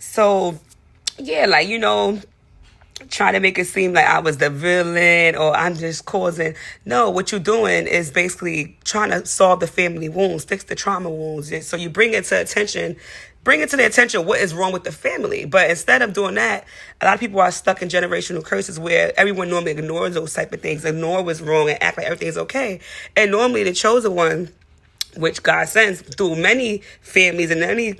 So yeah, like, trying to make it seem like I was the villain or I'm just causing. No, what you're doing is basically trying to solve the family wounds, fix the trauma wounds. And so you bring it to the attention what is wrong with the family. But instead of doing that, a lot of people are stuck in generational curses where everyone normally ignores those type of things, ignore what's wrong and act like everything's okay. And normally the chosen one, which God sends through many families and many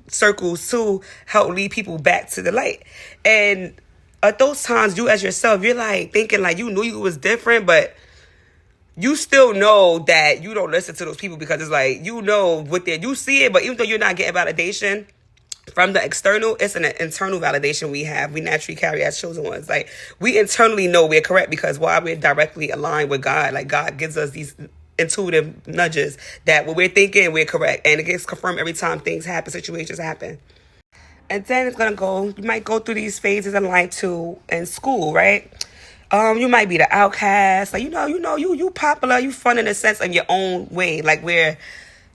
circles to help lead people back to the light. And at those times, you as yourself, you're like thinking like you knew you was different, but you still know that you don't listen to those people because it's like, what you see it, but even though you're not getting validation from the external, it's an internal validation we naturally carry as chosen ones. Like, we internally know we're correct because why we're directly aligned with God. Like, God gives us these intuitive nudges that what we're thinking, we're correct. And it gets confirmed every time things happen, situations happen. And then you might go through these phases in life too, in school, right? You might be the outcast, like, you popular, you fun in a sense in your own way, like where,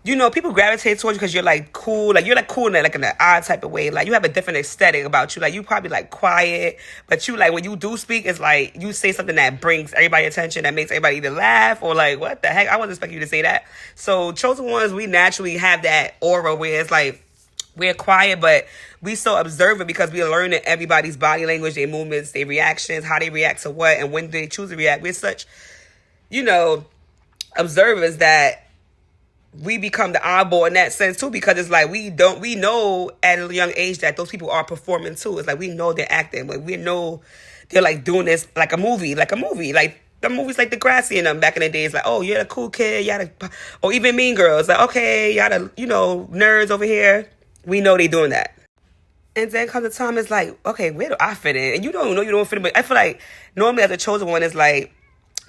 people gravitate towards you because you're like cool, like you're like cool in an odd type of way, like you have a different aesthetic about you, like you probably like quiet, but you like when you do speak, it's like you say something that brings everybody attention, that makes everybody either laugh or like, what the heck, I wasn't expecting you to say that. So chosen ones, we naturally have that aura where it's like, we're quiet, but we so observant because we are learning everybody's body language, their movements, their reactions, how they react to what, and when they choose to react. We're such, observers that we become the oddball in that sense too, because it's like we know at a young age that those people are performing too. It's like we know they're acting, like we know they're like doing this like a movie, like the movies like Degrassi and them back in the days, like, oh, you're the cool kid, or even Mean Girls, like, okay, y'all the, nerds over here. We know they doing that. And then comes the time, it's like, okay, where do I fit in? And you don't know you don't fit in, but I feel like normally as a chosen one, it's like,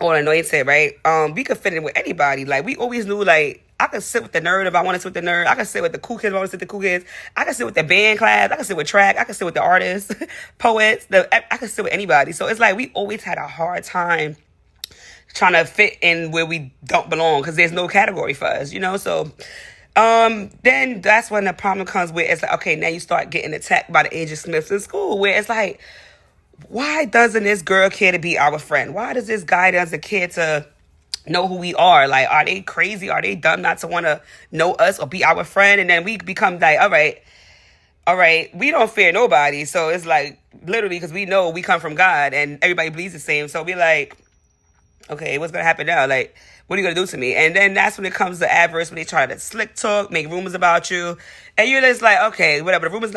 or anointed, right? We could fit in with anybody. Like, we always knew, like, I could sit with the nerd if I wanted to sit with the nerd. I could sit with the cool kids if I wanted to sit with the cool kids. I could sit with the band class. I could sit with track. I could sit with the artists, poets. I could sit with anybody. So it's like we always had a hard time trying to fit in where we don't belong because there's no category for us, So then that's when the problem comes where it's like, okay, now you start getting attacked by the Agent Smiths in school, where it's like, why doesn't this girl care to be our friend? Why does this guy doesn't care to know who we are? Like, are they crazy? Are they dumb not to want to know us or be our friend? And then we become like, all right, we don't fear nobody. So it's like, literally, because we know we come from God and everybody believes the same. So we're like, okay, what's going to happen now? Like, what are you going to do to me? And then that's when it comes to adverse, when they try to slick talk, make rumors about you. And you're just like, okay, whatever. The rumors